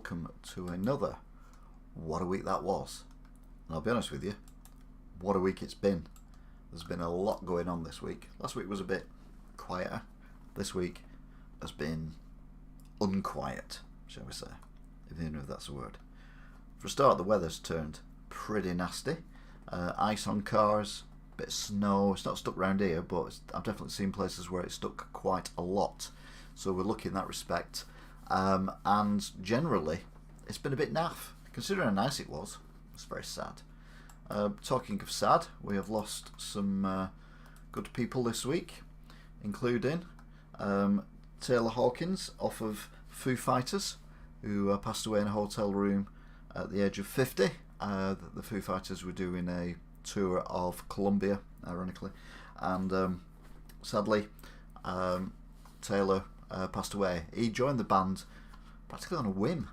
welcome to another What a Week That Was. And I'll be honest with you, what a week it's been. There's been a lot going on this week. Last week was a bit quieter. This week has been unquiet, shall we say, if you know if that's a word. For a start, the weather's turned pretty nasty. Ice on cars, bit of snow. It's not stuck round here, but I've definitely seen places where it's stuck quite a lot. So we're lucky in that respect. And generally, it's been a bit naff. Considering how nice it was, it's very sad. Talking of sad, we have lost some good people this week, including Taylor Hawkins off of Foo Fighters, who passed away in a hotel room at the age of 50. The Foo Fighters were doing a tour of Colombia, ironically, and sadly, Taylor passed away. He joined the band practically on a whim,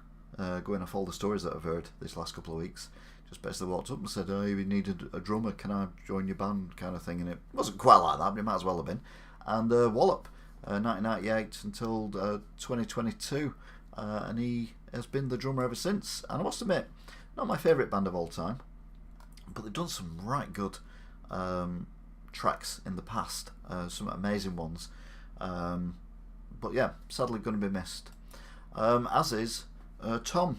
going off all the stories that I've heard this last couple of weeks. Just basically walked up and said, "Oh, you needed a drummer, can I join your band?" kind of thing, and it wasn't quite like that, but it might as well have been. And wallop, 1998 until 2022, and he has been the drummer ever since. And I must admit, not my favourite band of all time, but they've done some right good tracks in the past, some amazing ones. But yeah, sadly going to be missed. As is Tom.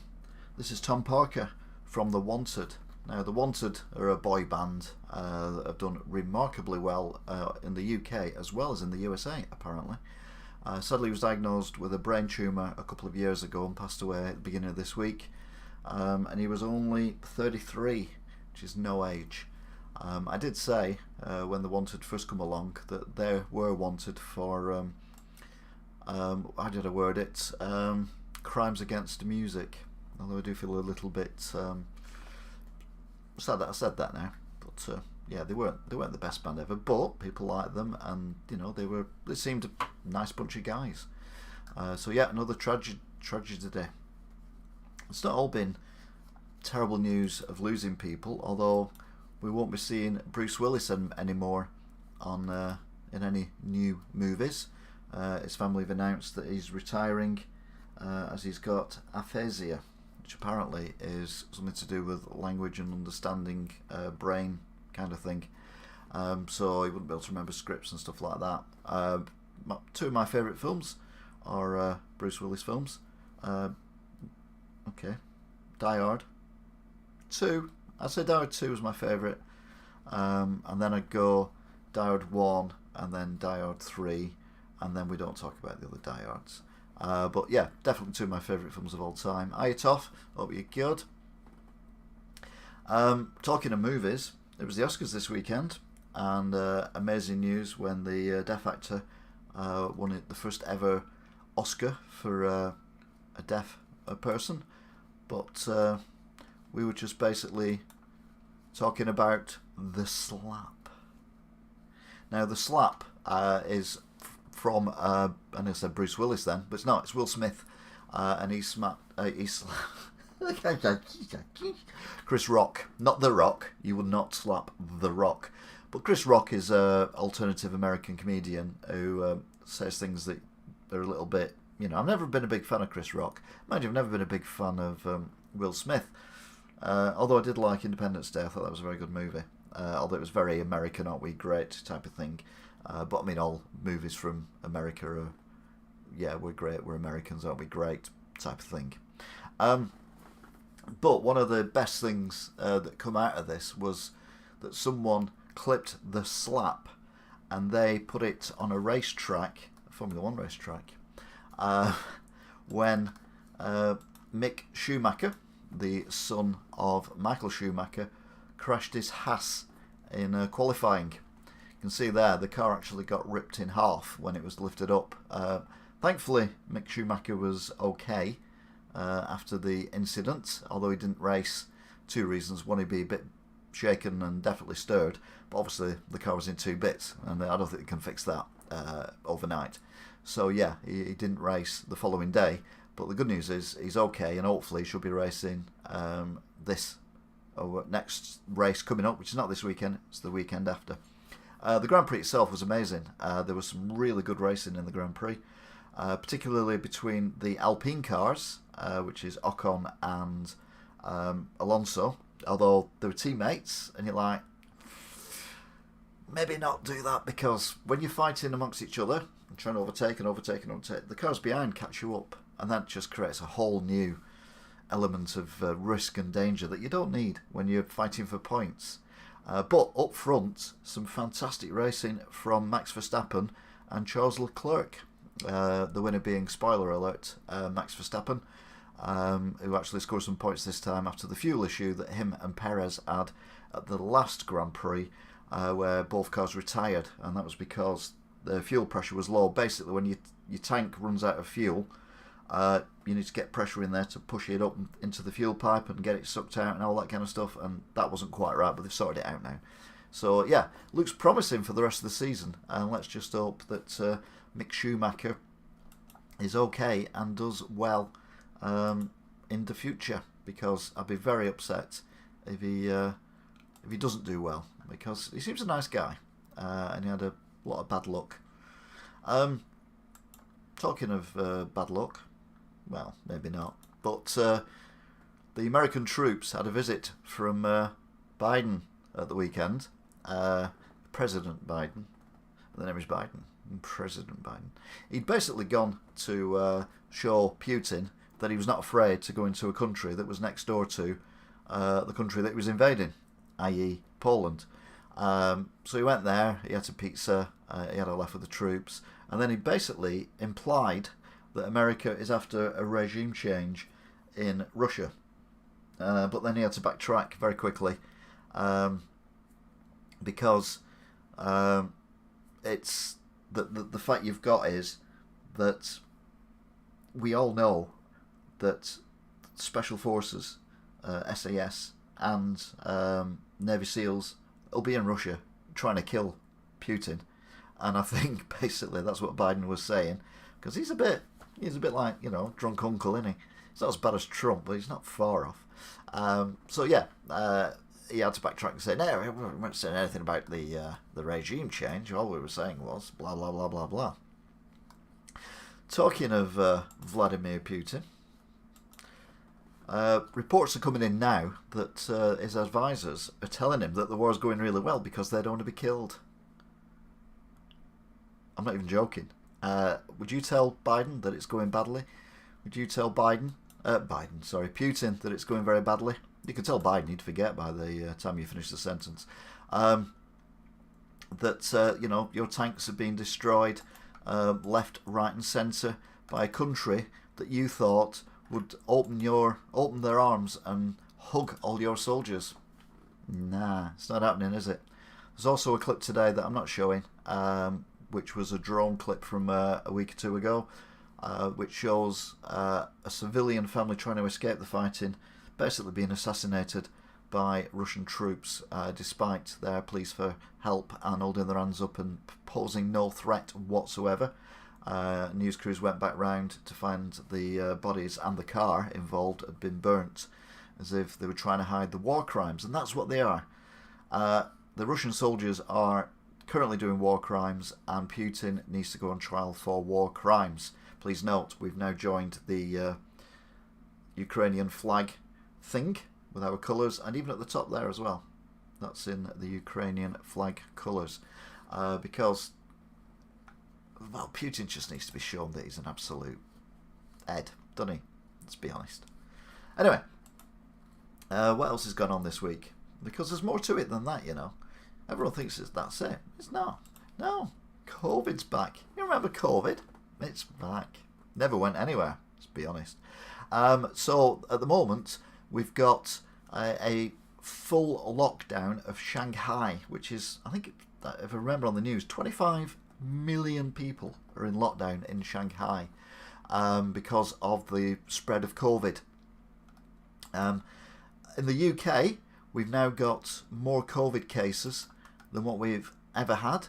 This is Tom Parker from The Wanted. Now, The Wanted are a boy band that have done remarkably well in the UK as well as in the USA, apparently. Sadly, he was diagnosed with a brain tumour a couple of years ago and passed away at the beginning of this week. And he was only 33, which is no age. I did say when The Wanted first come along that they were wanted for, how did I word it? Crimes against music. Although I do feel a little bit sad that I said that now. But yeah, they weren't the best band ever, but people liked them, and you know they seemed a nice bunch of guys. So yeah, another tragedy today. It's not all been terrible news of losing people, although we won't be seeing Bruce Willis anymore on in any new movies. His family have announced that he's retiring as he's got aphasia, which apparently is something to do with language and understanding brain kind of thing. So he wouldn't be able to remember scripts and stuff like that. Two of my favourite films are Bruce Willis films. Okay, Die Hard 2. I'd say Die Hard 2 was my favourite, and then I'd go Die Hard 1 and then Die Hard 3, and then we don't talk about the other Die Hards. But yeah, definitely two of my favourite films of all time. Hiya Toff, hope you're good. Talking of movies, it was the Oscars this weekend, and amazing news when the deaf actor won the first ever Oscar for a deaf person. But we were just basically talking about The Slap. Now, The Slap is from, and I said Bruce Willis then, but it's not, it's Will Smith, and he slapped Chris Rock, not The Rock. You would not slap The Rock, but Chris Rock is a alternative American comedian who says things that are a little bit, you know, I've never been a big fan of Chris Rock. Mind you, I've never been a big fan of Will Smith, although I did like Independence Day. I thought that was a very good movie, although it was very American, aren't we, great type of thing. But I mean, all movies from America are, yeah, we're great, we're Americans, aren't we, great type of thing. But one of the best things that come out of this was that someone clipped The Slap and they put it on a racetrack, a Formula 1 racetrack, when Mick Schumacher, the son of Michael Schumacher, crashed his Haas in qualifying. You can see there the car actually got ripped in half when it was lifted up. Thankfully, Mick Schumacher was okay after the incident, although he didn't race. Two reasons: one, he'd be a bit shaken and definitely stirred, but obviously the car was in two bits, and I don't think they can fix that overnight. So yeah, he didn't race the following day, but the good news is he's okay, and hopefully he should be racing this next race coming up, which is not this weekend, it's the weekend after. The Grand Prix itself was amazing. There was some really good racing in the Grand Prix. particularly between the Alpine cars, which is Ocon and Alonso, although they were teammates, and you're like, maybe not do that, because when you're fighting amongst each other and trying to overtake, the cars behind catch you up, and that just creates a whole new element of risk and danger that you don't need when you're fighting for points. But up front, some fantastic racing from Max Verstappen and Charles Leclerc. The winner being, spoiler alert, Max Verstappen, who actually scored some points this time after the fuel issue that him and Perez had at the last Grand Prix, where both cars retired, and that was because the fuel pressure was low. Basically, when your tank runs out of fuel, you need to get pressure in there to push it up into the fuel pipe and get it sucked out and all that kind of stuff, and that wasn't quite right, but they've sorted it out now. So yeah, looks promising for the rest of the season, and let's just hope that Mick Schumacher is okay and does well in the future, because I'd be very upset if he doesn't do well, because he seems a nice guy, and he had a lot of bad luck. Talking of bad luck, well, maybe not, but the American troops had a visit from Biden at the weekend. President Biden. The name is Biden. President Biden. He'd basically gone to show Putin that he was not afraid to go into a country that was next door to the country that he was invading, i.e. Poland. So he went there, he had some pizza, he had a laugh with the troops, and then he basically implied that America is after a regime change in Russia. But then he had to backtrack very quickly, because it's the fact you've got is that we all know that Special Forces, SAS, and Navy SEALs will be in Russia trying to kill Putin, and I think basically that's what Biden was saying, because he's a bit like, drunk uncle, isn't he? He's not as bad as Trump, but he's not far off. So yeah, he had to backtrack and say, no, we weren't saying anything about the regime change. All we were saying was blah blah blah blah blah. Talking of Vladimir Putin, reports are coming in now that his advisors are telling him that the war's going really well because they don't want to be killed. I'm not even joking. Would you tell Biden that it's going badly? Would you tell Putin that it's going very badly? You could tell Biden, he'd forget by the time you finish the sentence. That your tanks have been destroyed left, right and centre by a country that you thought would open their arms and hug all your soldiers. Nah, it's not happening, is it? There's also a clip today that I'm not showing, which was a drone clip from a week or two ago, which shows a civilian family trying to escape the fighting, basically being assassinated by Russian troops, despite their pleas for help and holding their hands up and posing no threat whatsoever. News crews went back round to find the bodies, and the car involved had been burnt, as if they were trying to hide the war crimes, and that's what they are. The Russian soldiers are currently doing war crimes, and Putin needs to go on trial for war crimes. Please note, we've now joined the Ukrainian flag thing with our colours, and even at the top there as well. That's in the Ukrainian flag colours. Because, well, Putin just needs to be shown that he's an absolute Ed, doesn't he? Let's be honest. Anyway, what else has gone on this week? Because there's more to it than that, Everyone thinks that's it. It's not. No. COVID's back. You remember COVID? It's back. Never went anywhere, let's be honest. So, at the moment, we've got a full lockdown of Shanghai, which is, I think, if I remember on the news, 25 million people are in lockdown in Shanghai because of the spread of COVID. In the UK, we've now got more COVID cases than what we've ever had,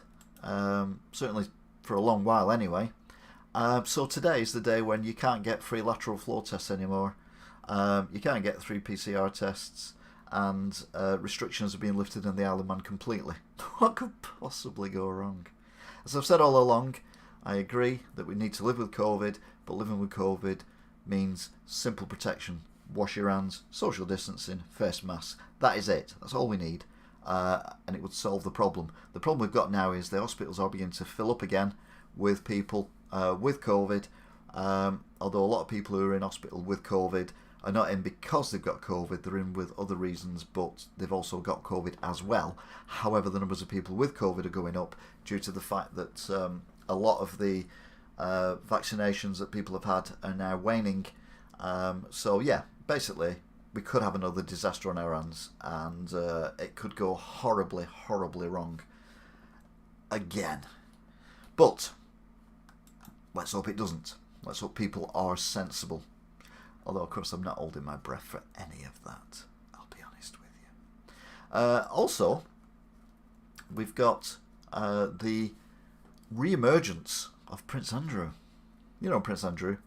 certainly for a long while anyway. So today is the day when you can't get free lateral flow tests anymore. You can't get 3 PCR tests, and restrictions have been lifted in the Isle of Man completely. What could possibly go wrong? As I've said all along, I agree that we need to live with COVID, but living with COVID means simple protection. Wash your hands, social distancing, face masks. That is it. That's all we need. And it would solve the problem. The problem we've got now is the hospitals are beginning to fill up again with people with COVID. Although a lot of people who are in hospital with COVID are not in because they've got COVID, they're in with other reasons, but they've also got COVID as well. However, the numbers of people with COVID are going up due to the fact that a lot of the vaccinations that people have had are now waning. So yeah, basically we could have another disaster on our hands, and it could go horribly, horribly wrong again. But let's hope it doesn't. Let's hope people are sensible. Although, of course, I'm not holding my breath for any of that. I'll be honest with you. Also, we've got the re-emergence of Prince Andrew. You know Prince Andrew.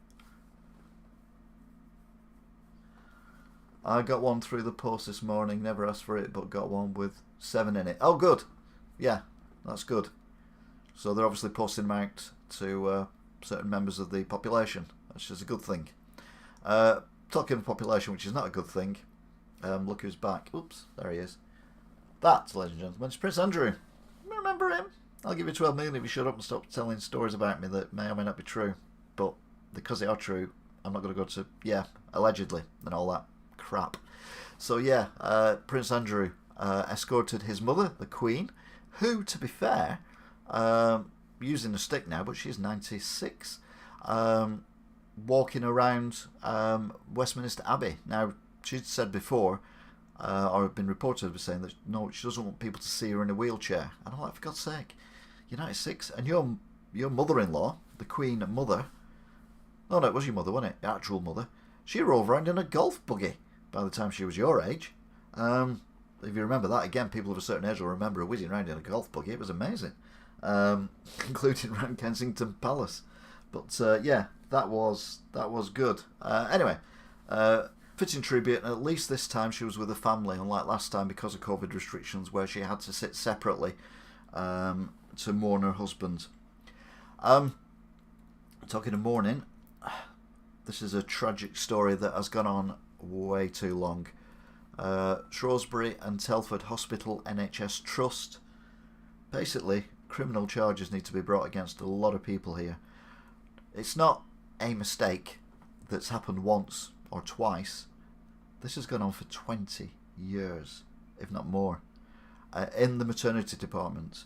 I got one through the post this morning. Never asked for it, but got one with 7 in it. Oh, good. Yeah, that's good. So they're obviously posting them out to certain members of the population, which is a good thing. Talking of population, which is not a good thing. Look who's back. Oops, there he is. That, ladies and gentlemen, is Prince Andrew. Remember him? I'll give you 12 million if you shut up and stop telling stories about me that may or may not be true. But because they are true, I'm not going to go to, allegedly, and all that crap. So yeah, Prince Andrew escorted his mother, the Queen, who, to be fair, using a stick now, but she's 96, walking around Westminster Abbey. Now, she'd said before, or had been reported as saying that no, she doesn't want people to see her in a wheelchair. And I'm like, for God's sake, you're 96, and your mother-in-law, the Queen mother, no, it was your mother, wasn't it? Your actual mother. She rode around in a golf buggy by the time she was your age. If you remember that, again, people of a certain age will remember her whizzing around in a golf buggy. It was amazing, including around Kensington Palace. But yeah, that was good. Anyway, fitting tribute. At least this time she was with her family, unlike last time because of COVID restrictions, where she had to sit separately to mourn her husband. Talking of mourning, this is a tragic story that has gone on way too long. Shrewsbury and Telford Hospital NHS Trust. Basically, criminal charges need to be brought against a lot of people here. It's not a mistake that's happened once or twice. This has gone on for 20 years, if not more. In the maternity department,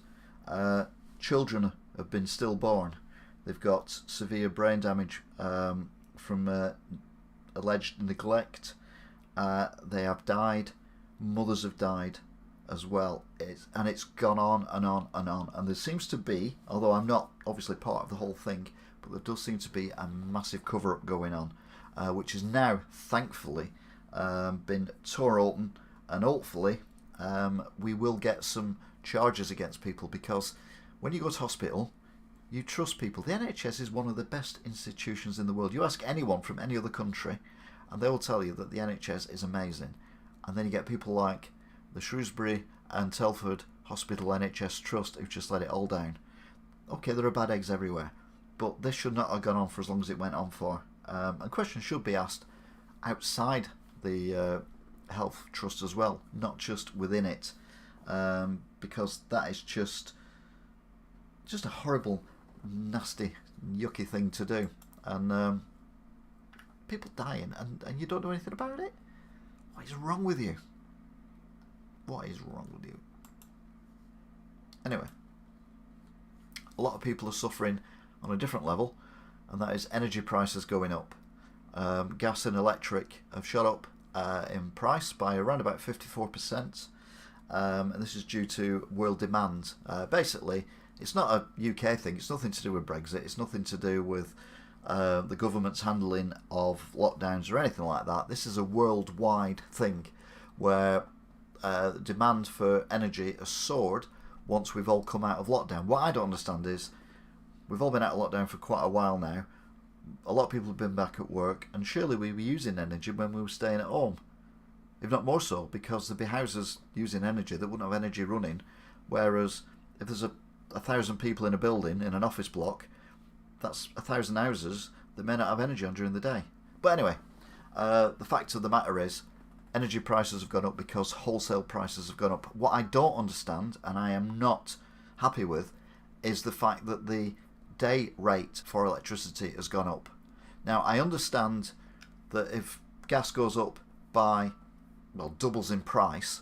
children have been stillborn. They've got severe brain damage from alleged neglect. They have died. Mothers have died as well. And it's gone on and on and on. And there seems to be, although I'm not obviously part of the whole thing, but there does seem to be a massive cover-up going on, which has now, thankfully, been torn open. And hopefully we will get some charges against people, because when you go to hospital, you trust people. The NHS is one of the best institutions in the world. You ask anyone from any other country and they will tell you that the NHS is amazing. And then you get people like the Shrewsbury and Telford Hospital NHS Trust who've just let it all down. Okay, there are bad eggs everywhere, but this should not have gone on for as long as it went on for. And questions should be asked outside the health trust as well, not just within it, because that is just a horrible, nasty, yucky thing to do. And people dying and you don't do anything about it? What is wrong with you? What is wrong with you? Anyway, a lot of people are suffering on a different level, and that is energy prices going up. Gas and electric have shot up in price by around about 54%, and this is due to world demand. Basically, it's not a UK thing. It's nothing to do with Brexit. It's nothing to do with the government's handling of lockdowns or anything like that. This is a worldwide thing where demand for energy has soared once we've all come out of lockdown. What I don't understand is we've all been out of lockdown for quite a while now. A lot of people have been back at work, and surely we were using energy when we were staying at home, if not more so, because there'd be houses using energy that wouldn't have energy running, whereas if there's 1,000 people in a building, in an office block, that's 1,000 houses that may not have energy on during the day. But anyway, the fact of the matter is, energy prices have gone up because wholesale prices have gone up. What I don't understand, and I am not happy with, is the fact that the day rate for electricity has gone up. Now, I understand that if gas goes up by, well, doubles in price,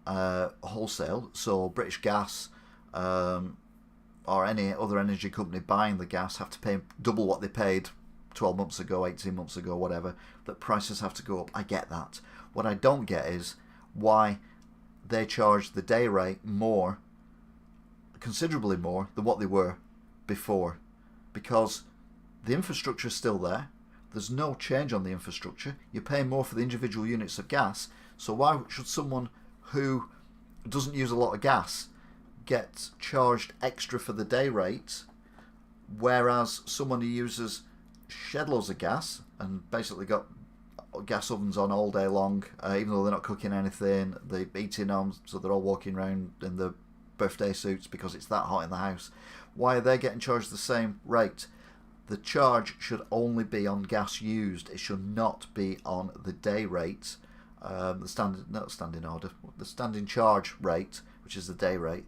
wholesale, so British Gas or any other energy company buying the gas have to pay double what they paid 12 months ago, 18 months ago, whatever, that prices have to go up. I get that. What I don't get is why they charge the day rate more, considerably more than what they were before, because the infrastructure is still there. There's no change on the infrastructure. You're paying more for the individual units of gas, so why should someone who doesn't use a lot of gas get charged extra for the day rate, whereas someone who uses shed loads of gas and basically got gas ovens on all day long, even though they're not cooking anything, they're eating on, so they're all walking around in the birthday suits because it's that hot in the house. Why are they getting charged the same rate? The charge should only be on gas used. It should not be on the day rate, the standing charge rate, which is the day rate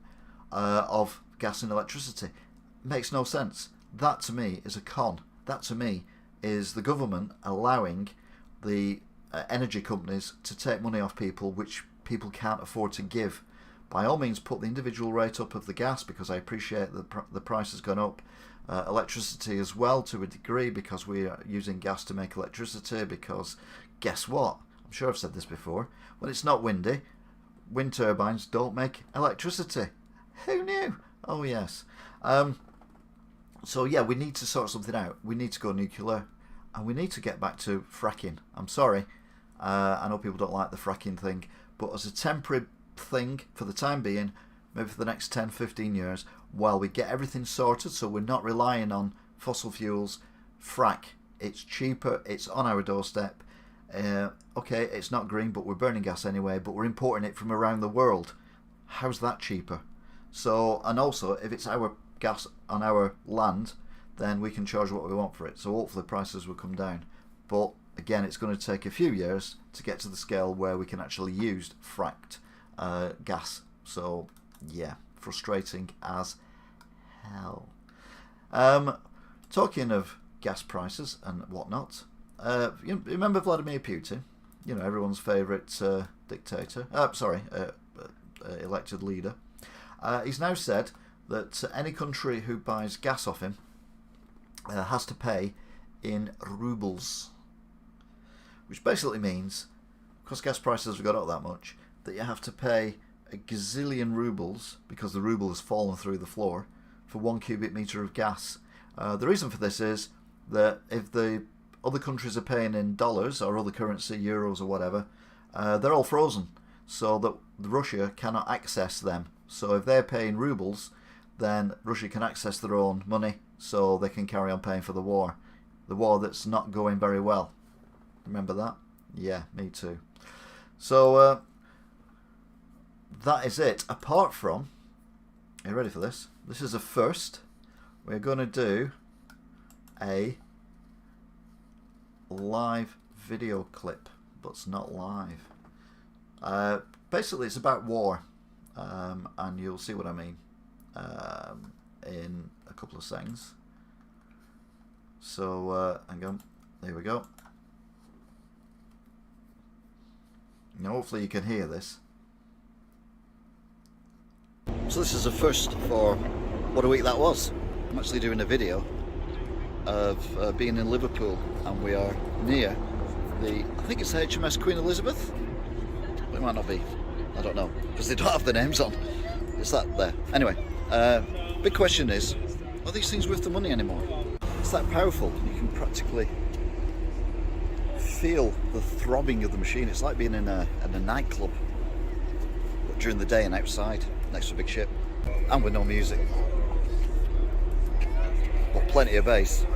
of gas and electricity. Makes no sense. That to me is a con. That to me is the government allowing the energy companies to take money off people which people can't afford to give. By all means, put the individual rate up of the gas, because I appreciate the price has gone up. Electricity as well, to a degree, because we are using gas to make electricity, because guess what? I'm sure I've said this before. When it's not windy, wind turbines don't make electricity. Who knew? Oh yes. So yeah, we need to sort something out. We need to go nuclear, and we need to get back to fracking. I'm sorry. I know people don't like the fracking thing, but as a temporary thing for the time being, maybe for the next 10-15 years, while we get everything sorted so we're not relying on fossil fuels, frack. It's cheaper, it's on our doorstep. Okay, it's not green, but we're burning gas anyway, but we're importing it from around the world. How's that cheaper? So, and also, if it's our gas on our land, then we can charge what we want for it. So hopefully prices will come down. But again, it's going to take a few years to get to the scale where we can actually use fracked gas. So yeah, frustrating as hell. Talking of gas prices and whatnot, you remember Vladimir Putin? You know, everyone's favourite dictator. Elected leader. He's now said that any country who buys gas off him has to pay in rubles, which basically means, because gas prices have got up that much, that you have to pay a gazillion rubles, because the ruble has fallen through the floor, for 1 cubic metre of gas. The reason for this is that if the other countries are paying in dollars or other currency, euros or whatever, they're all frozen, so that Russia cannot access them. So if they're paying rubles, then Russia can access their own money, so they can carry on paying for the war that's not going very well. Remember that? Yeah, me too. So that is it. Apart from, are you ready for this? This is a first. We're going to do a live video clip, but it's not live. Basically, it's about war, and you'll see what I mean in a couple of seconds. So, hang on. There we go. Now, hopefully you can hear this. So this is a first for what a week that was. I'm actually doing a video of being in Liverpool, and we are near I think it's HMS Queen Elizabeth. It might not be, I don't know, because they don't have the names on. It's that there. Anyway, big question is, are these things worth the money anymore? It's that powerful. You can practically feel the throbbing of the machine. It's like being in a nightclub, but during the day and outside, next to a big ship, and with no music, but plenty of bass.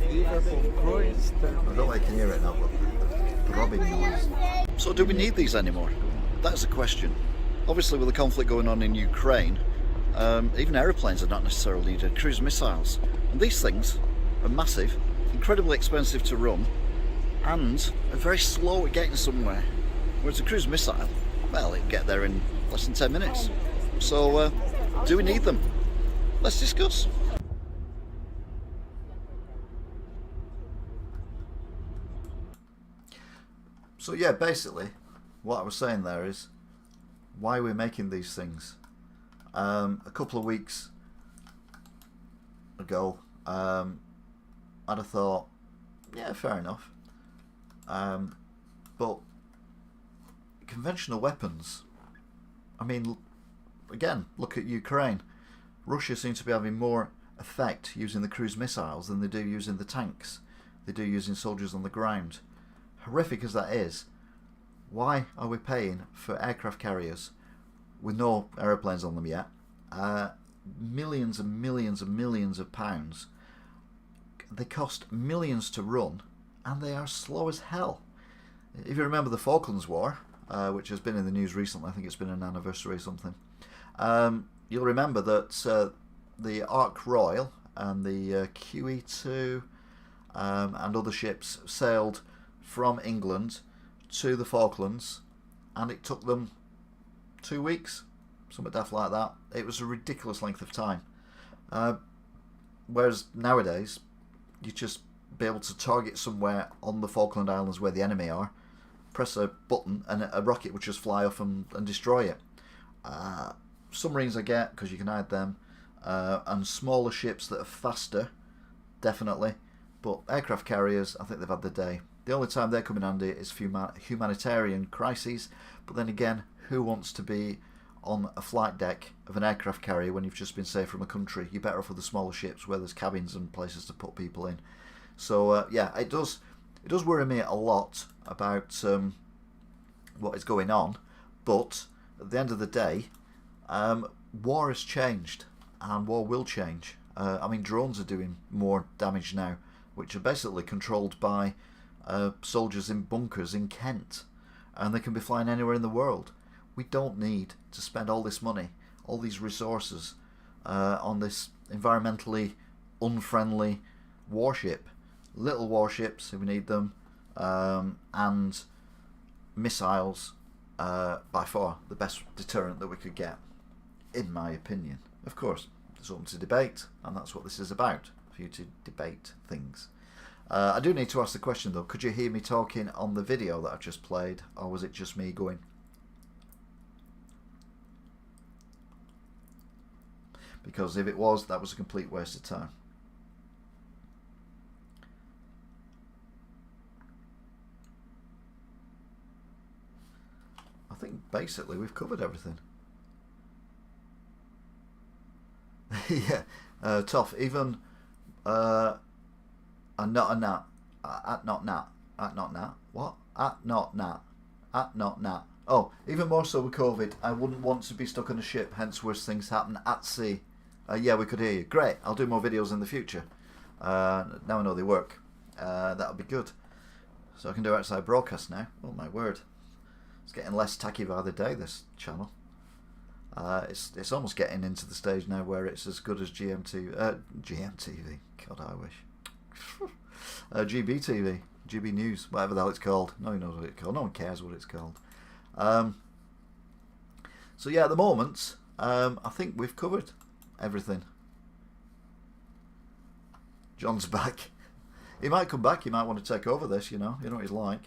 I don't know if I can hear it now, but the throbbing noise. So do we need these anymore? That's the question. Obviously, with the conflict going on in Ukraine, Even aeroplanes are not necessarily needed. Cruise missiles, and these things are massive, incredibly expensive to run, and are very slow at getting somewhere. Whereas a cruise missile, well, it'll get there in less than 10 minutes. So, do we need them? Let's discuss. So yeah, basically, what I was saying there is, why are we making these things? A couple of weeks ago, I'd have thought, yeah, fair enough. But conventional weapons, I mean, again, look at Ukraine. Russia seems to be having more effect using the cruise missiles than they do using the tanks. They do using soldiers on the ground. Horrific as that is, why are we paying for aircraft carriers with no aeroplanes on them yet? Millions and millions and millions of pounds. They cost millions to run, and they are slow as hell. If you remember the Falklands War, which has been in the news recently, I think it's been an anniversary or something, you'll remember that the Ark Royal and the QE2 and other ships sailed from England to the Falklands, and it took them 2 weeks, something daft like that. It was a ridiculous length of time. Whereas nowadays, you just be able to target somewhere on the Falkland Islands where the enemy are, press a button, and a rocket would just fly off and destroy it. Submarines I get, because you can hide them, and smaller ships that are faster, definitely. But aircraft carriers, I think they've had the day. The only time they come in handy is for humanitarian crises, but then again, who wants to be on a flight deck of an aircraft carrier when you've just been saved from a country? You're better off with the smaller ships where there's cabins and places to put people in. So yeah, it does worry me a lot about what is going on, but at the end of the day, war has changed, and war will change. I mean, drones are doing more damage now, which are basically controlled by soldiers in bunkers in Kent, and they can be flying anywhere in the world. We don't need to spend all this money, all these resources on this environmentally unfriendly warship. Little warships, if we need them, and missiles, by far the best deterrent that we could get, in my opinion. Of course, there's something to debate, and that's what this is about, for you to debate things. I do need to ask the question though, could you hear me talking on the video that I've just played, or was it just me going? Because if it was, that was a complete waste of time. I think basically we've covered everything. Yeah, tough. Even not a nat, at not nat, at not nat. What? At not nat, at not nat. Oh, even more so with COVID, I wouldn't want to be stuck on a ship. Hence, worse things happen at sea. Yeah, we could hear you. Great. I'll do more videos in the future. Now I know they work. That'll be good. So I can do outside broadcast now. Oh my word. It's getting less tacky by the day, this channel. It's almost getting into the stage now where it's as good as GMTV. God, I wish. GBTV. GB News. Whatever the hell it's called. No one knows what it's called. No one cares what it's called. So yeah, at the moment, I think we've covered everything. John's back. He might come back. He might want to take over this. You know what he's like.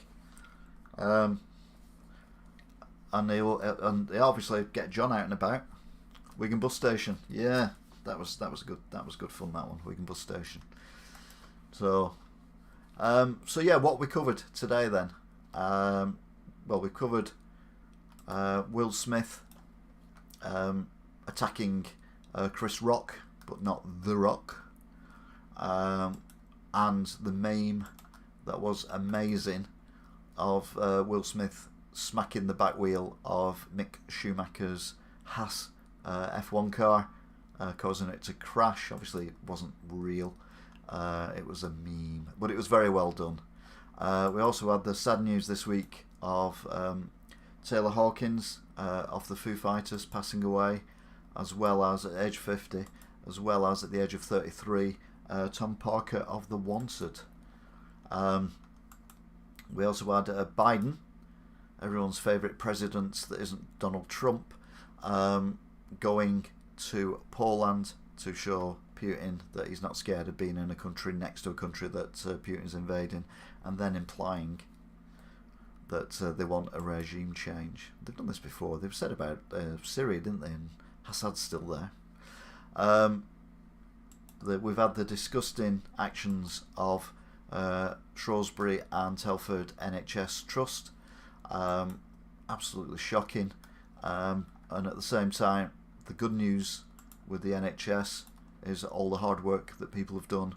And he'll obviously get John out and about. Wigan Bus Station. Yeah, that was good. That was good fun. That one. Wigan Bus Station. So yeah, what we covered today then. Well, we covered Will Smith attacking Chris Rock, but not The Rock, and the meme that was amazing of Will Smith smacking the back wheel of Mick Schumacher's Haas F1 car, causing it to crash. Obviously it wasn't real, it was a meme, but it was very well done. We also had the sad news this week of Taylor Hawkins of the Foo Fighters passing away. as well as at age 50, as well as at the age of 33, Tom Parker of The Wanted. We also had Biden, everyone's favourite president that isn't Donald Trump, going to Poland to show Putin that he's not scared of being in a country next to a country that Putin's invading, and then implying that they want a regime change. They've done this before. They've said about Syria, didn't they? And Assad's still there. We've had the disgusting actions of Shrewsbury and Telford NHS Trust. Absolutely shocking. And at the same time, the good news with the NHS is all the hard work that people have done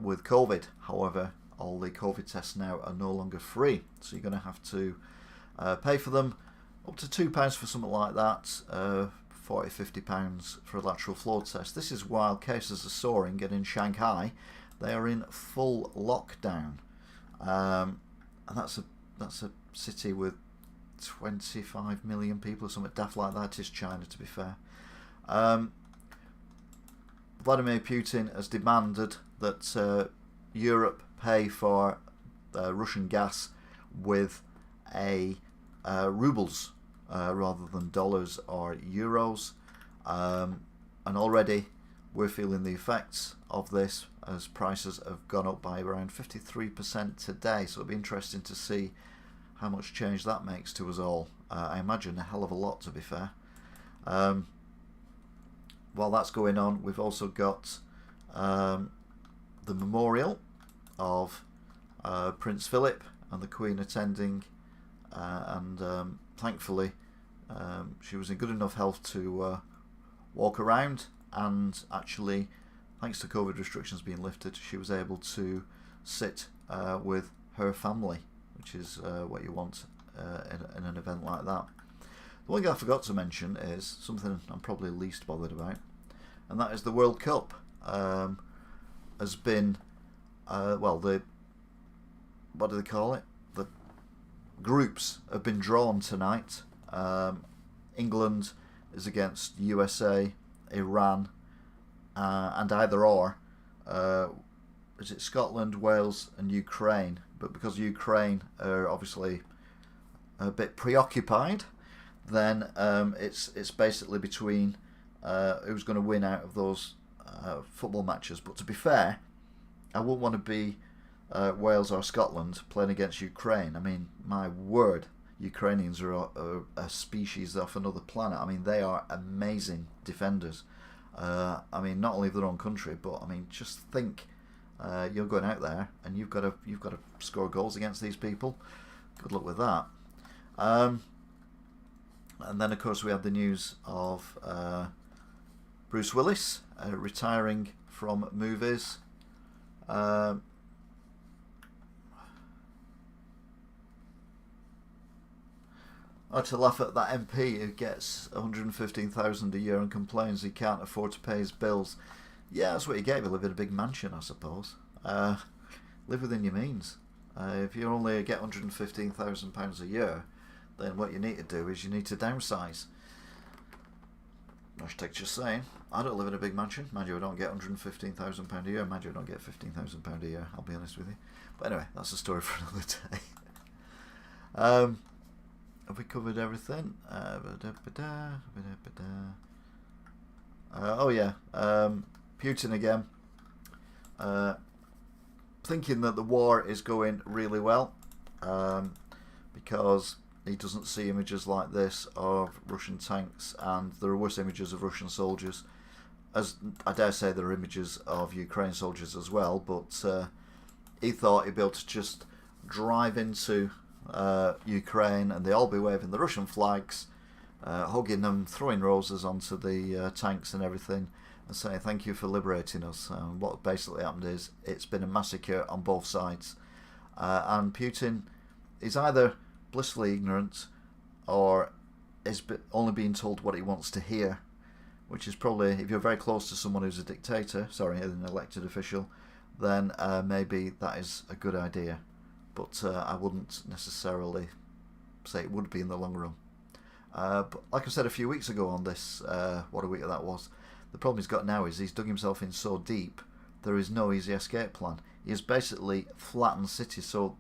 with COVID. However, all the COVID tests now are no longer free, so you're going to have to pay for them, up to £2 for something like that, £40–50 for a lateral flow test. This is while cases are soaring, and in Shanghai they are in full lockdown, and that's a city with 25 million people or something daft like that. It is China, to be fair. Vladimir Putin has demanded that Europe pay for Russian gas with rubles rather than dollars or euros, and already we're feeling the effects of this as prices have gone up by around 53% today. So it'll be interesting to see how much change that makes to us all. I imagine a hell of a lot, to be fair. While that's going on, we've also got the memorial of Prince Philip and the Queen attending, and thankfully she was in good enough health to walk around, and actually, thanks to COVID restrictions being lifted, she was able to sit with her family, which is what you want in an event like that. The one thing I forgot to mention is something I'm probably least bothered about, and that is the World Cup has been, what do they call it? The groups have been drawn tonight. England is against USA, Iran, and either or. Is it Scotland, Wales, and Ukraine? But because Ukraine are obviously a bit preoccupied, then it's basically between who's going to win out of those football matches. But to be fair, I wouldn't want to be Wales or Scotland playing against Ukraine. I mean, my word, Ukrainians are a species off another planet. I mean, they are amazing defenders. I mean, not only of their own country, but I mean, just think, you're going out there and you've got to score goals against these people. Good luck with that. And then, of course, we had the news of Bruce Willis retiring from movies. I had to laugh at that MP who gets $115,000 a year and complains he can't afford to pay his bills. Yeah, that's what you get if you live in a big mansion, I suppose. Live within your means. If you only get £115,000 a year, then what you need to do is you need to downsize. Hashtag just saying. I don't live in a big mansion. Mind you, I don't get £115,000 a year. Mind you, I don't get £15,000 a year. I'll be honest with you. But anyway, that's a story for another day. Have we covered everything? Oh yeah, Putin again. Thinking that the war is going really well, because he doesn't see images like this of Russian tanks, and there are worse images of Russian soldiers. As I dare say, there are images of Ukraine soldiers as well, but he thought he'd be able to just drive into Ukraine and they all be waving the Russian flags, hugging them, throwing roses onto the tanks and everything, and saying thank you for liberating us. What basically happened is it's been a massacre on both sides, and Putin is either blissfully ignorant or is only being told what he wants to hear, which is probably, if you're very close to someone who's a dictator, an elected official, then maybe that is a good idea. But I wouldn't necessarily say it would be in the long run. But like I said a few weeks ago on this, what a week that was, the problem he's got now is he's dug himself in so deep, there is no easy escape plan. He has basically flattened cities. So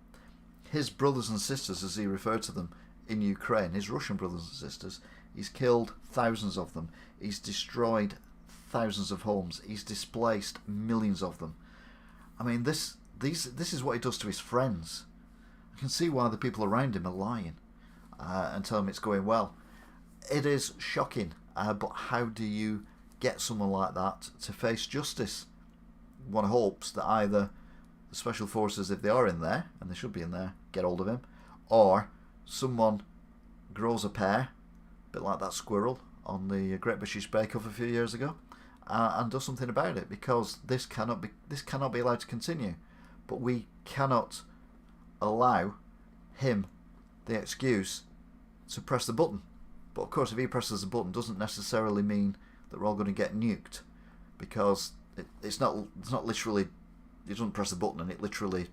his brothers and sisters, as he referred to them in Ukraine, his Russian brothers and sisters, he's killed thousands of them. He's destroyed thousands of homes. He's displaced millions of them. I mean, this is what he does to his friends. I can see why the people around him are lying and tell him it's going well. It is shocking, but how do you get someone like that to face justice? One hopes that either the special forces, if they are in there, and they should be in there, get hold of him, or someone grows a pair, a bit like that squirrel on the Great British Bake Off a few years ago, and does something about it, because this cannot be allowed to continue. But we cannot allow him the excuse to press the button. But of course, if he presses the button, doesn't necessarily mean that we're all going to get nuked, because it's not literally, you don't press the button and it literally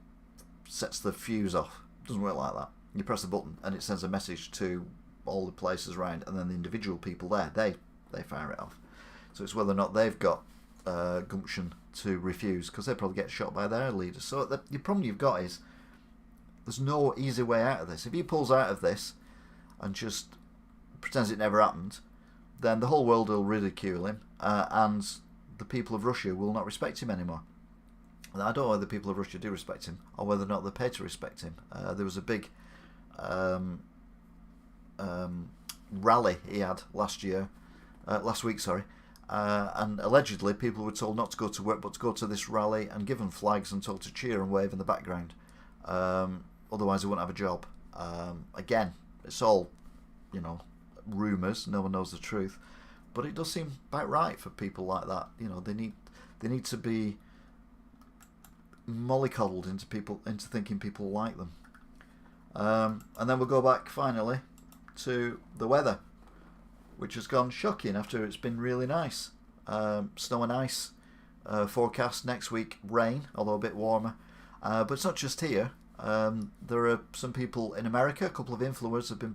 sets the fuse off. It doesn't work like that. You press the button and it sends a message to all the places around, and then the individual people there, they fire it off. So it's whether or not they've got gumption to refuse, because they probably get shot by their leaders. So the problem you've got is there's no easy way out of this. If he pulls out of this and just pretends it never happened, then the whole world will ridicule him, and the people of Russia will not respect him anymore. And I don't know whether the people of Russia do respect him, or whether or not they're paid to respect him. There was a big rally he had last week, and allegedly people were told not to go to work, but to go to this rally, and given flags and told to cheer and wave in the background. Otherwise they wouldn't have a job. Again, it's all, rumours. No one knows the truth, but it does seem about right for people like that. They need to be mollycoddled into thinking people like them. And then we'll go back finally to the weather, which has gone shocking after it's been really nice. Snow and ice forecast next week, rain, although a bit warmer. But it's not just here. There are some people in America, a couple of influencers have been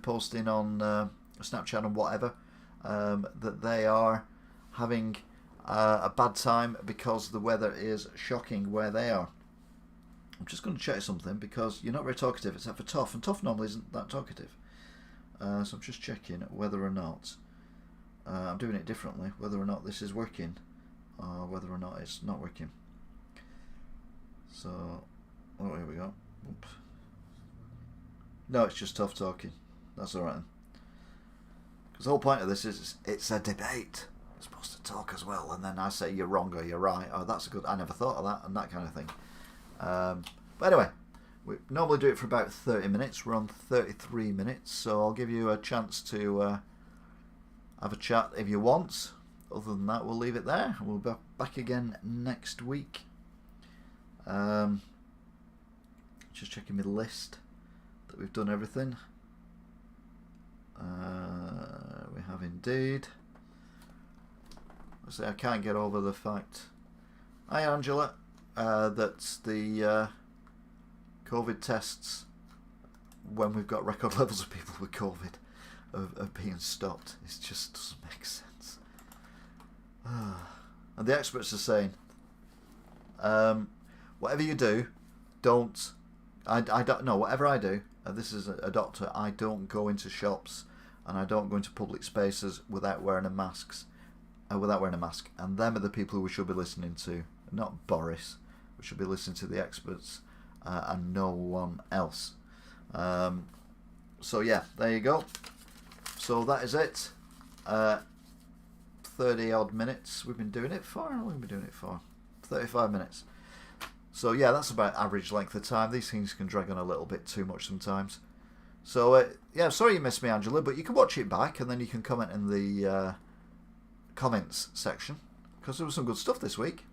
posting on Snapchat and whatever, that they are having a bad time because the weather is shocking where they are. I'm just going to check something, because you're not very talkative except for Toff, and Toff normally isn't that talkative. So I'm just checking whether or not I'm doing it differently, whether or not this is working, or whether or not it's not working. So, here we go. Oops. No, it's just Toff talking. That's alright then. Because the whole point of this is it's a debate. You're supposed to talk as well, and then I say you're wrong or you're right. Oh, that's a good. I never thought of that, and that kind of thing. But anyway, we normally do it for about 30 minutes. We're on 33 minutes, so I'll give you a chance to have a chat if you want. Other than that, we'll leave it there. We'll be back again next week. Just checking my list that we've done everything. We have indeed. I say I can't get over the fact. Hi Angela. That the COVID tests, when we've got record levels of people with COVID, are being stopped. It just doesn't make sense. And the experts are saying, whatever you do, don't. I don't know. Whatever I do, this is a doctor. I don't go into shops and I don't go into public spaces without wearing a mask. And them are the people who we should be listening to, not Boris. We should be listening to the experts and no one else. So yeah, there you go. So that is it. 30 odd minutes we've been doing it for. How long have we been doing it for? 35 minutes. So yeah, that's about average length of time. These things can drag on a little bit too much sometimes. So yeah, sorry you missed me, Angela, but you can watch it back and then you can comment in the comments section, because there was some good stuff this week,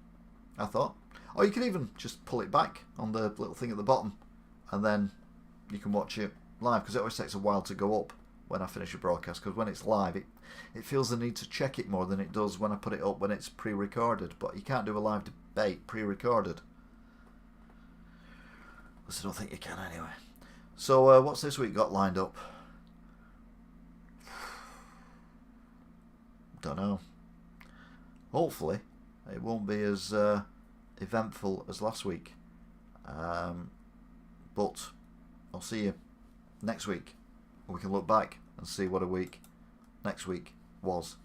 I thought. Or you can even just pull it back on the little thing at the bottom and then you can watch it live, because it always takes a while to go up when I finish a broadcast, because when it's live it feels the need to check it more than it does when I put it up when it's pre-recorded. But you can't do a live debate pre-recorded. I don't think you can anyway. So what's this week got lined up? Don't know. Hopefully, it won't be as eventful as last week. But I'll see you next week. We can look back and see what a week next week was.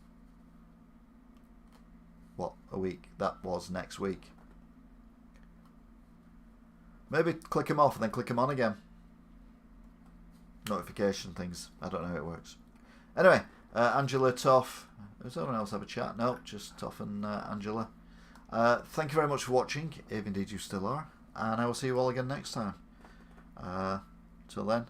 What a week that was next week. Maybe click them off and then click them on again. Notification things. I don't know how it works. Anyway, Angela, Toff. Does anyone else have a chat? No, just Toff and Angela. Thank you very much for watching, if indeed you still are. And I will see you all again next time. Till then.